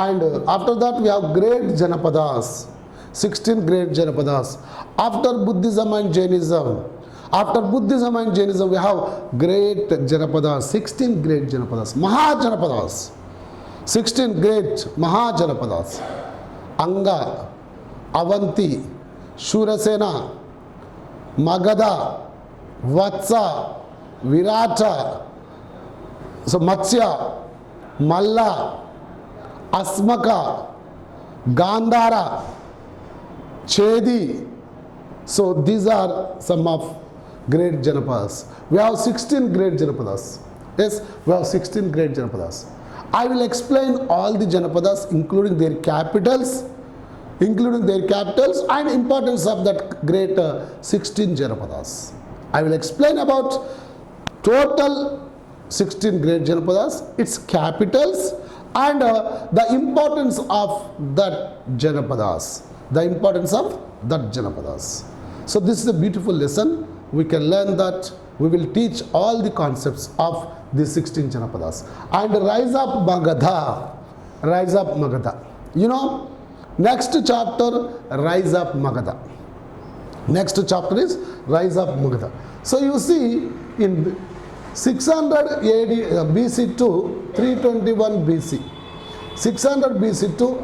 And after that we have great Janapadas, 16 great Janapadas. After Buddhism and Jainism, we have great Janapadas, 16 great Janapadas, Mahajanapadas, 16 great Mahajanapadas. Anga, Avanti, Shurasena, Magadha, Vatsa, Virata, so Matsya, Malla, Asmaka, Gandhara, Chedi. So these are some of great Janapadas. We have 16 great Janapadas. Yes, we have 16 great Janapadas. I will explain all the Janapadas, including their capitals and importance of that great 16 Janapadas. I will explain about total 16 great Janapadas, its capitals, and the importance of that Janapadas. So this is a beautiful lesson. We can learn that. We will teach all the concepts of the 16 Janapadas. And rise up Magadha. You know, next chapter, rise up Magadha. Next chapter is rise up Magadha. So you see, in 600 AD, BC to 321 BC. 600 BC to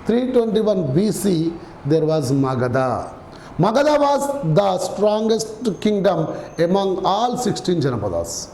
321 BC, there was Magadha. Magadha was the strongest kingdom among all 16 Janapadas.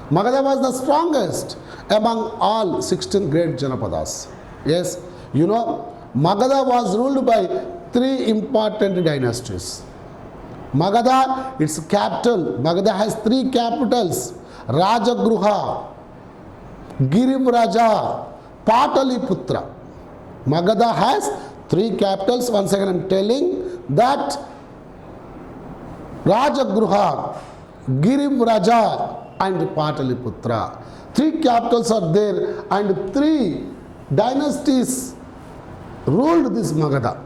Magadha was the strongest among all 16 great Janapadas. Yes, you know, Magadha was ruled by 3 important dynasties. Magadha, its capital, Magadha has 3 capitals: Rajagruha, Girivraja, Pataliputra. Magadha has 3 capitals. Once again I am telling that Rajagruha, Girivraja and Pataliputra. 3 capitals are there and 3 dynasties ruled this Magadha.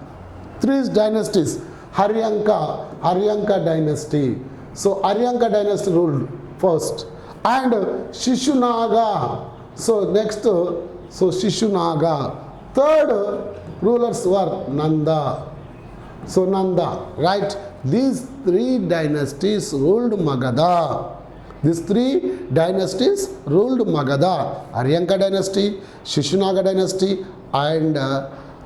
3 dynasties. Haryanka dynasty. So Haryanka dynasty ruled first. And Shishunaga. So next, Shishunaga. Third rulers were Nanda. So Nanda, right? These 3 dynasties ruled Magadha. These 3 dynasties ruled Magadha. Haryanka dynasty, Shishunaga dynasty and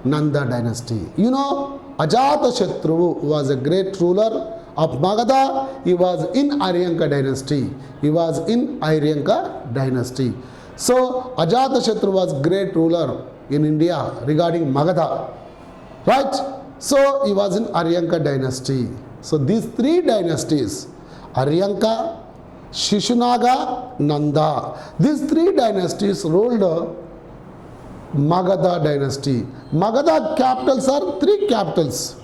Nanda dynasty. You know, Ajatashatru was a great ruler of Magadha. He was in Haryanka dynasty. So Ajatashatru was great ruler in India regarding Magadha. Right? So he was in Haryanka dynasty. So these 3 dynasties, Haryanka, Shishunaga, Nanda, these 3 dynasties ruled Magadha dynasty. Magadha capitals are 3 capitals: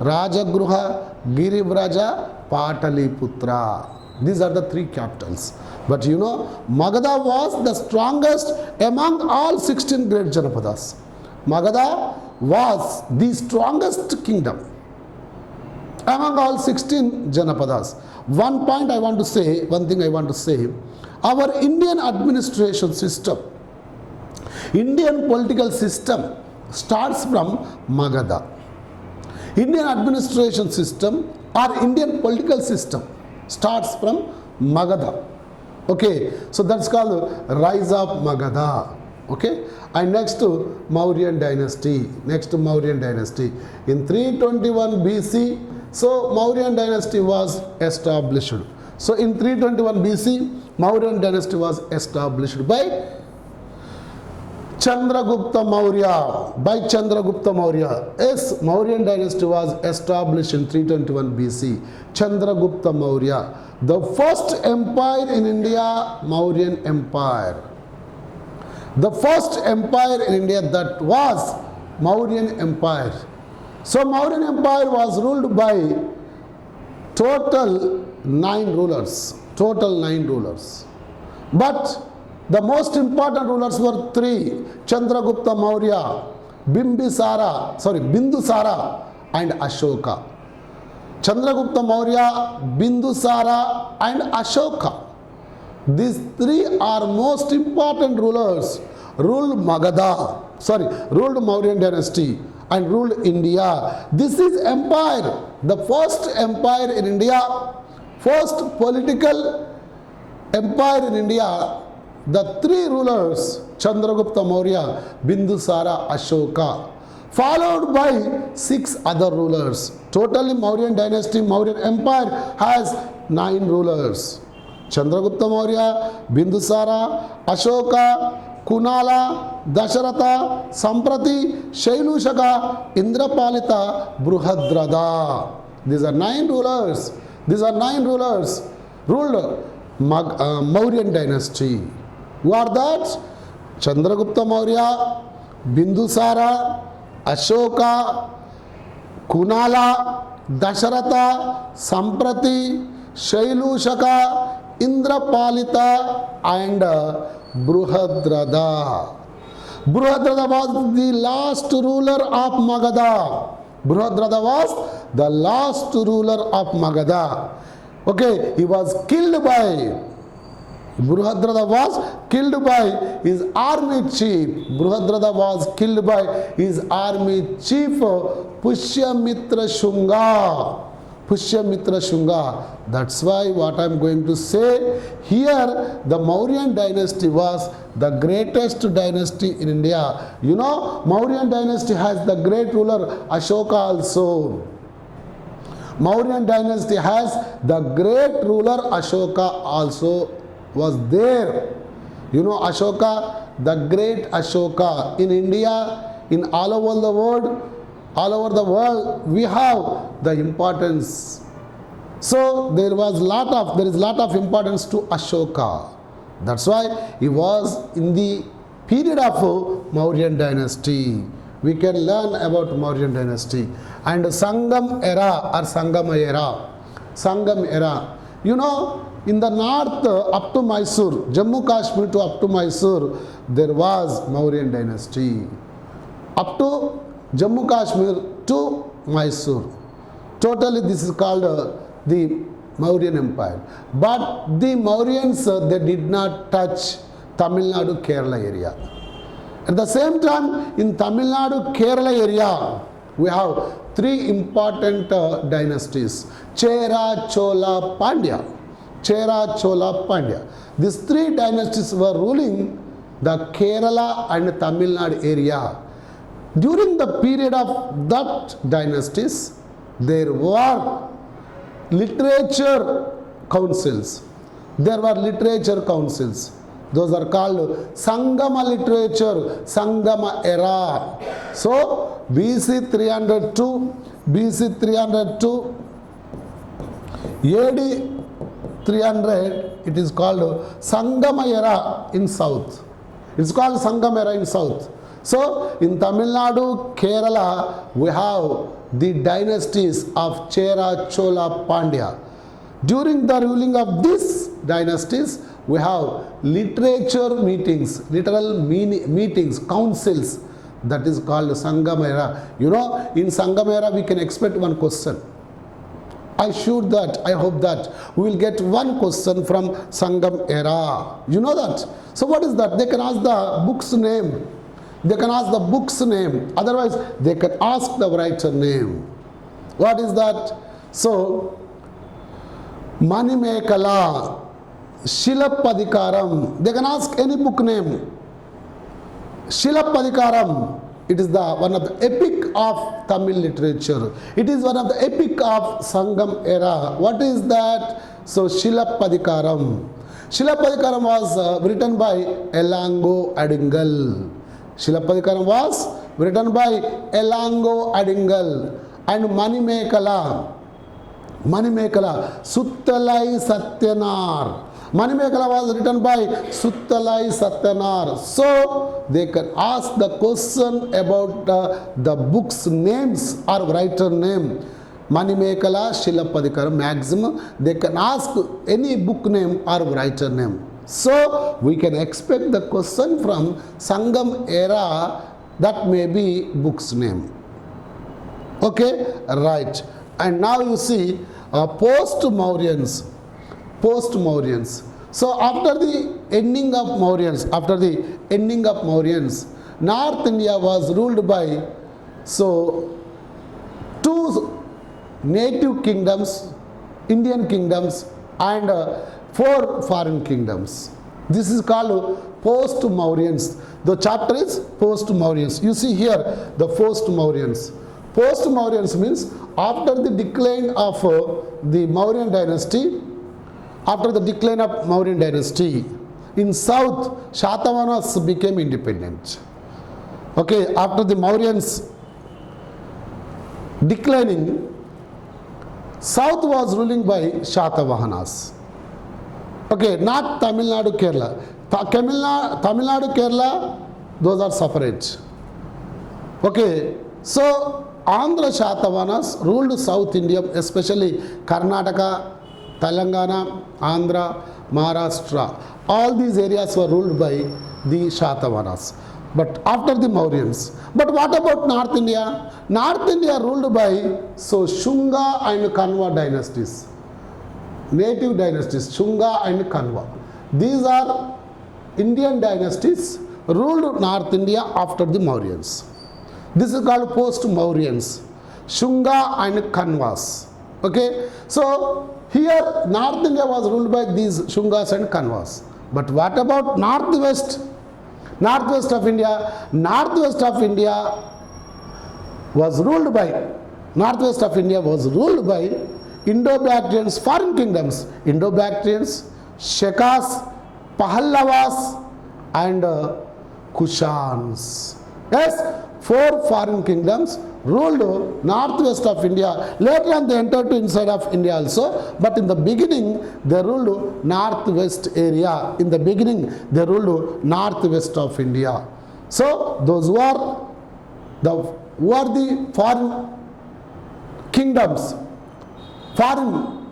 Rajagruha, Girivraja, Pataliputra. These are the 3 capitals. But you know, Magadha was the strongest among all 16 great Janapadas. Magadha was the strongest kingdom among all 16 Janapadas. One thing I want to say, our Indian administration system, Indian political system starts from Magadha. Indian administration system or Indian political system starts from Magadha. Okay, so that's called rise of Magadha. Okay, and next to Mauryan dynasty. In 321 BC, so Mauryan dynasty was established. So in 321 BC, Mauryan dynasty was established by Chandragupta Maurya. Yes, Mauryan dynasty was established in 321 BC. Chandragupta Maurya. The first empire in India, Mauryan Empire. The first empire in India, that was Mauryan Empire. So Mauryan Empire was ruled by total 9 rulers. But the most important rulers were 3: Chandragupta Maurya, Bindusara and Ashoka. Chandragupta Maurya, Bindusara and Ashoka. These 3 are most important rulers ruled ruled Mauryan dynasty and ruled India. This is empire, the first empire in India, first political empire in India. The three rulers, Chandragupta Maurya, Bindusara, Ashoka, followed by 6 other rulers. Totally Mauryan dynasty, Mauryan empire has 9 rulers. Chandragupta Maurya, Bindusara, Ashoka, Kunala, Dasharatha, Samprati, Shailushaka, Indrapalita, Bruhadrada. These are 9 rulers. These are 9 rulers ruled Mauryan dynasty. Who are that? Chandragupta Maurya, Bindusara, Ashoka, Kunala, Dasharatha, Samprati, Shailushaka, Indrapalita and Bruhadrada. Bruhadrada was the last ruler of Magadha. Bruhadrada was the last ruler of Magadha. Okay, he was killed by Bruhadrada was killed by his army chief. Bruhadrada was killed by his army chief Pushyamitra Shunga. Pushyamitra Shunga. That's why what I am going to say here, the Mauryan dynasty was the greatest dynasty in India. You know, Mauryan dynasty has the great ruler Ashoka also. Mauryan dynasty has the great ruler Ashoka also was there. You know Ashoka, the great Ashoka in India, in all over the world, we have the importance. So there is lot of importance to Ashoka. That's why he was in the period of Mauryan dynasty. We can learn about Mauryan dynasty and Sangam era or Sangama era. Sangam era. You know, in the north up to Mysore, Jammu Kashmir to up to Mysore, there was Mauryan dynasty. Up to Jammu Kashmir to Mysore. Totally this is called the Mauryan Empire. But the Mauryans, they did not touch Tamil Nadu, Kerala area. At the same time, in Tamil Nadu, Kerala area, we have 3 important dynasties. Chera, Chola, Pandya. Chera, Chola, Pandya. These 3 dynasties were ruling the Kerala and Tamil Nadu area. During the period of that dynasties, there were literature councils. There were literature councils. Those are called Sangama literature, Sangama era. So, BC 302, AD 300, it is called Sangama era in south. It's called Sangama era in south. So, in Tamil Nadu, Kerala, we have the dynasties of Chera, Chola, Pandya. During the ruling of these dynasties, we have literature meetings, literal meetings, councils, that is called Sangam era. You know, in Sangam era, we can expect one question. I hope that we will get one question from Sangam era. You know that? So what is that? They can ask the book's name. They can ask the book's name. Otherwise, they can ask the writer name. What is that? So, Manimekala, Shilappadikaram. They can ask any book name. Shilappadikaram. It is one of the epic of Tamil literature. It is one of the epic of Sangam era. What is that? So, Shilappadikaram. Shilappadikaram was written by Elango Adingal. Shilappadikaram was written by Elango Adingal. And Manimekala, Suttalai Satyanar. Manimekala was written by Suttalai Satyanar. So, they can ask the question about the book's names or writer name. Manimekala, Shilappadikaram, maximum. They can ask any book name or writer name. So, we can expect the question from Sangam era, that may be book's name. Okay, right. And now you see post-Mauryans. So after the ending of Mauryans, North India was ruled by two native kingdoms, Indian kingdoms, and four foreign kingdoms. This is called post-Mauryans. The chapter is post-Mauryans. You see here the post-Mauryans. Post-Mauryans means after the decline of the Mauryan dynasty, in south, Shatavahanas became independent. Okay, after the Mauryans declining, south was ruling by Shatavahanas. Okay, not Tamil Nadu, Kerala. Tamil Nadu, Kerala, those are separate. Okay, so Andhra Shatavahanas ruled South India, especially Karnataka, Telangana, Andhra, Maharashtra. All these areas were ruled by the Shatavahanas. But after the Mauryans. But what about North India? North India ruled by Shunga and Kanva dynasties. Native dynasties, Shunga and Kanva. These are Indian dynasties ruled North India after the Mauryans. This is called post-Mauryans, Shunga and Kanvas. Okay, so here North India was ruled by these Shungas and Kanvas. But what about northwest? Northwest of India was ruled by Indo-Bactrians, foreign kingdoms, Indo-Bactrians, Shekas, Pahallavas, and Kushans. Yes, four foreign kingdoms ruled northwest of India. Later on they entered to inside of India also, but in the beginning they ruled northwest area. In the beginning they ruled northwest of India. So those who are the foreign kingdoms, foreign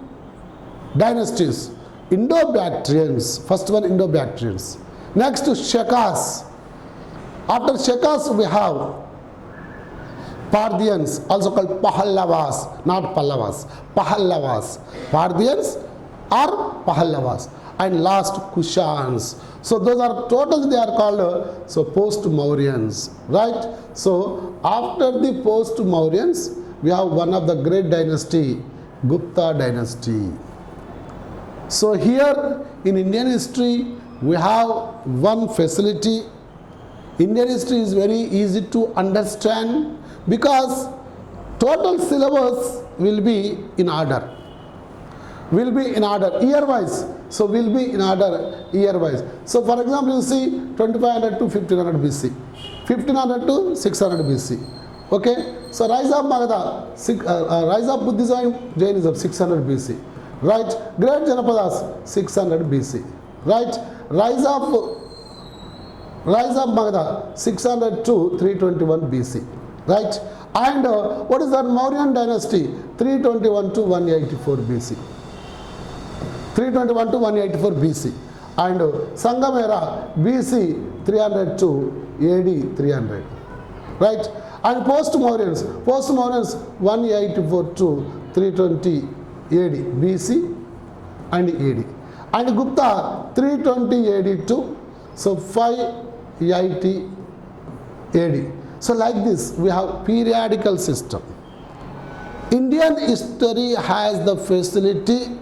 dynasties, Indo-Bactrians, first one Indo-Bactrians. Next Shekas. After Shekas we have Parthians, also called Pahallavas, not Pallavas, Pahallavas. Parthians or Pahallavas. And last Kushans. So those are totally they are called post-Mauryans, right? So after the post-Mauryans we have one of the great dynasty, Gupta dynasty. So here in Indian history we have one facility. Indian history is very easy to understand because total syllabus will be in order. Year-wise. So will be in order year-wise. So for example, you see 2500 to 1500 BC, 1500 to 600 BC. Okay. So rise of Magadha, rise of Buddhism and Jainism 600 BC. Right. Great Janapadas 600 BC. Right. Rise of Magadha 600 to 321 BC. Right. And what is that Mauryan dynasty? 321 to 184 BC. 321 to 184 BC. And Sangam era BC 300 to AD 300. Right. And post-Mauryans 184 to 320 AD BC and AD. And Gupta 320 AD to 580 AD. So like this we have periodical system. Indian history has the facility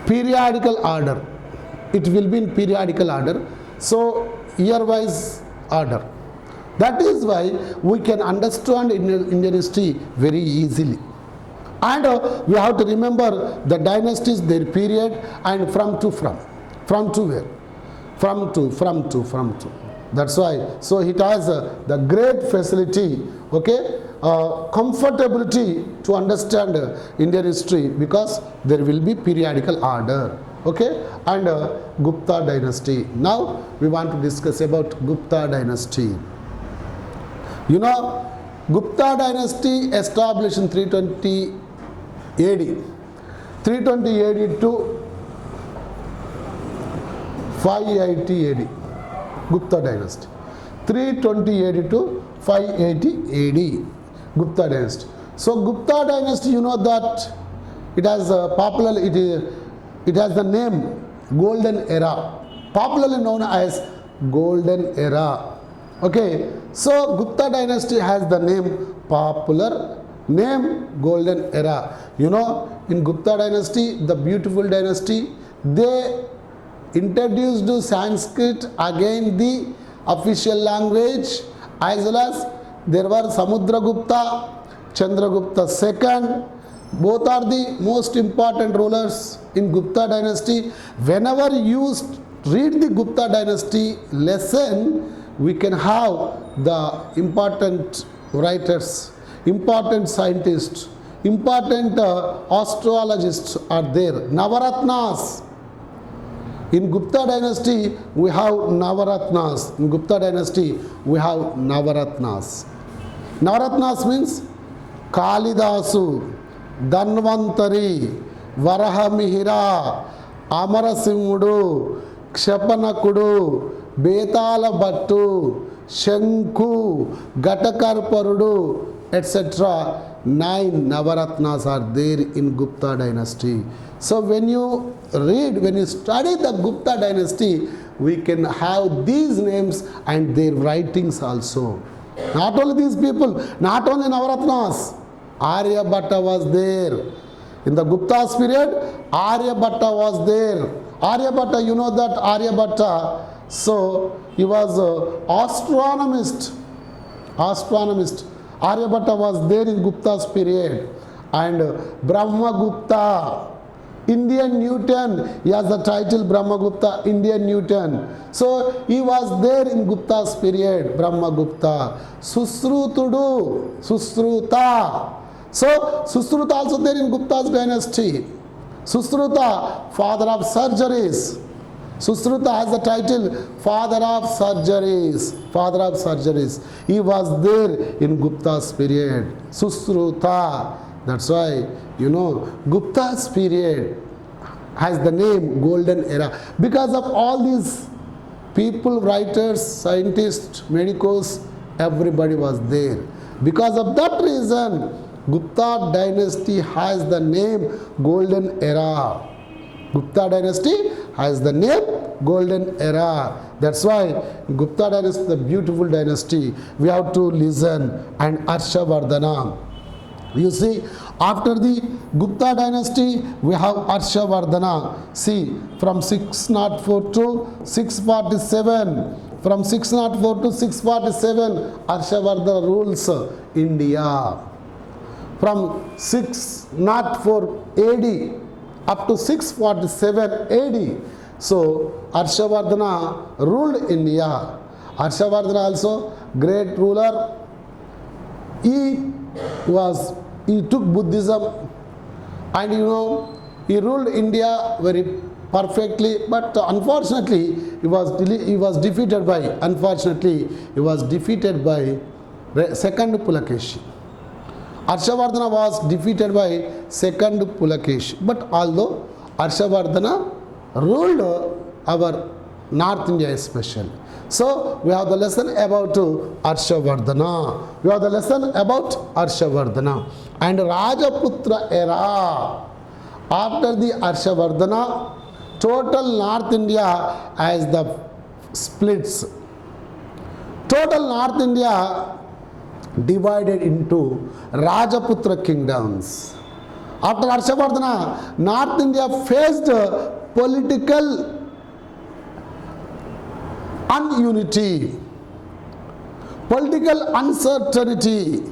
periodical order. It will be in periodical order. So year-wise order. That is why we can understand Indian history very easily. And we have to remember the dynasties, their period, and from to where? From to. That's why. So it has the great facility, okay, comfortability to understand Indian history because there will be periodical order, okay, and Gupta dynasty. Now we want to discuss about Gupta dynasty. You know, Gupta dynasty established in 320 AD. 320 AD to 580 AD. Gupta dynasty. 320 AD to 580 AD. Gupta dynasty. So Gupta dynasty, you know that it has It has the name Golden Era, popularly known as Golden Era. Okay, so Gupta dynasty has the name popular name Golden Era. You know, in Gupta dynasty, the beautiful dynasty, they introduced Sanskrit again the official language, as well as there were Samudragupta, Chandragupta II. Both are the most important rulers in Gupta dynasty. Whenever you read the Gupta dynasty lesson, we can have the important writers, important scientists, important astrologists are there. Navaratnas. In Gupta dynasty, we have Navaratnas. In Gupta dynasty, we have Navaratnas. Navaratnas means Kalidasu, Dhanvantari, Varahamihira, Amarasimhudu, Kshapanakudu, Betala Bhattu, Shanku, Gatakarparudu, etc. 9 Navaratnas are there in Gupta dynasty. So when you study the Gupta dynasty, we can have these names and their writings also. Not only these people, not only Navaratnas, Aryabhatta was there. In the Gupta's period, Aryabhatta was there. Aryabhatta, you know that Aryabhatta, so he was an astronomist. Aryabhatta was there in Gupta's period. And Brahmagupta, Indian Newton, he has the title Brahmagupta, Indian Newton. So he was there in Gupta's period, Brahmagupta. Susrutudu, Susruta. So Susruta also there in Gupta's dynasty. Susruta, father of surgeries. Susruta has the title Father of Surgeries. Father of Surgeries. He was there in Gupta's period. Susruta. That's why, you know, Gupta's period has the name Golden Era. Because of all these people, writers, scientists, medicos, everybody was there. Because of that reason, Gupta dynasty has the name Golden Era. Gupta dynasty has the name Golden Era. That's why Gupta dynasty is the beautiful dynasty. We have to listen. And Harshavardhana. You see, after the Gupta dynasty, we have Harshavardhana. See, from 604 to 647. From 604 to 647, Harshavardhana rules India. From 604 AD up to 647 AD. So, Harshavardhana ruled India. Harshavardhana also great ruler. He took Buddhism, and you know, he ruled India very perfectly, but unfortunately he was defeated by second Pulakeshi. Harshavardhana was defeated by second Pulakeshi. But although Harshavardhana ruled our North India especially. So we have the lesson about Harshavardhana. We have the lesson about Harshavardhana. And Rajaputra era. After the Harshavardhana, total North India has the splits. Total North India divided into Rajaputra kingdoms. After Harshavardhana, North India faced political ununity, political uncertainty.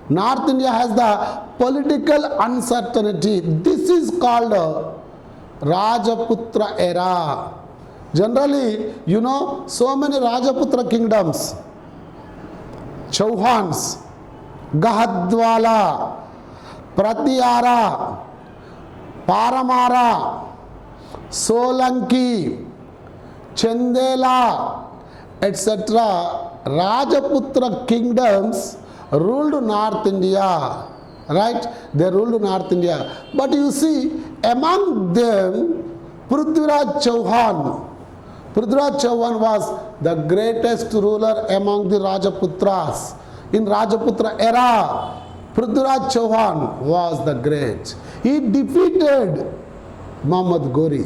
North India has the political uncertainty. This is called Rajaputra era. Generally, you know, so many Rajaputra kingdoms. Chauhans, Gahadwala, Pratyara, Paramara, Solanki, Chandela, etc. Rajaputra kingdoms ruled North India. Right? They ruled North India. But you see, among them, Prithviraj Chauhan. Prithviraj Chauhan was the greatest ruler among the Rajaputras. In Rajaputra era, Prithviraj Chauhan was the great. He defeated Muhammad Ghori.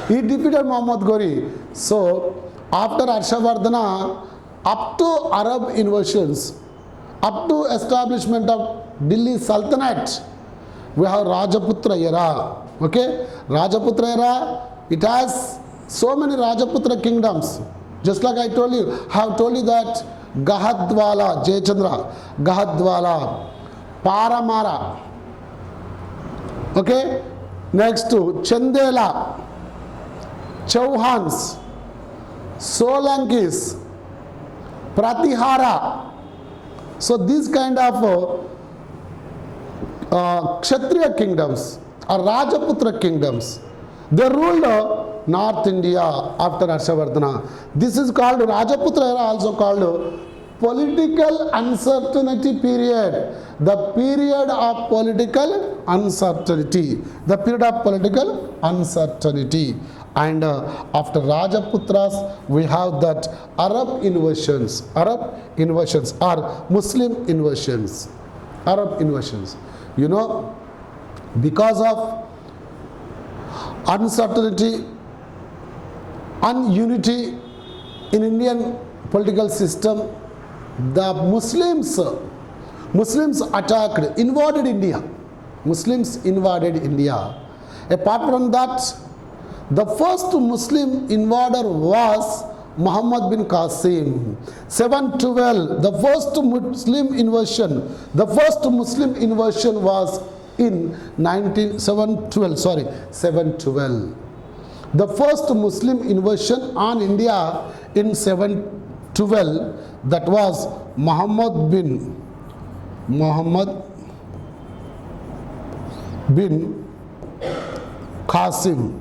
He defeated Muhammad Ghori. So after Harshavardhana, up to Arab invasions, up to establishment of Delhi Sultanate, we have Rajaputra era. Okay, Rajaputra era, it has so many Rajaputra kingdoms. Just like I told you, I have told you that Gahadwala, Jayachandra, Gahadwala, Paramara. Okay, next to Chandela, Chauhans, Solankis, Pratihara. So these kind of Kshatriya kingdoms or Rajaputra kingdoms, they ruled North India after Harshavardhana. This is called Rajaputra era, also called political uncertainty period. The period of political uncertainty. The period of political uncertainty. And after Rajaputras, we have that Arab invasions or Muslim invasions. Arab invasions. You know, because of uncertainty, ununity in Indian political system, the Muslims attacked, invaded India. Muslims invaded India. Apart from that, the first Muslim invader was Muhammad bin Qasim. 712, the first Muslim invasion was in 712. The first Muslim invasion on India in 712, that was Muhammad bin Qasim.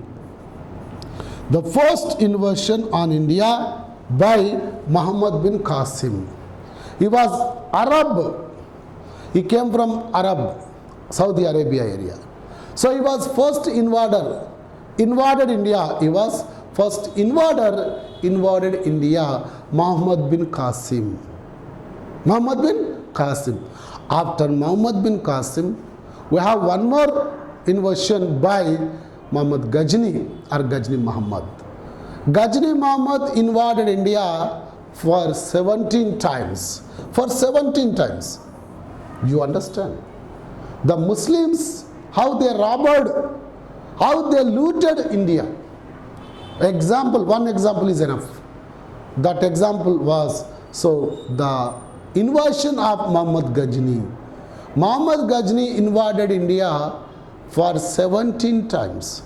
The first invasion on India by Muhammad bin Qasim. He was Arab. He came from Arab, Saudi Arabia area. So he was first invader, invaded India. He was first invader, invaded India, Muhammad bin Qasim. Muhammad bin Qasim. After Muhammad bin Qasim, we have one more invasion by Muhammad Ghazni or Ghazni Muhammad. Ghazni Muhammad invaded India for 17 times. For 17 times. You understand? The Muslims, how they robbed, how they looted India. One example is enough. That example was, so the invasion of Muhammad Ghazni. Muhammad Ghazni invaded India for 17 times.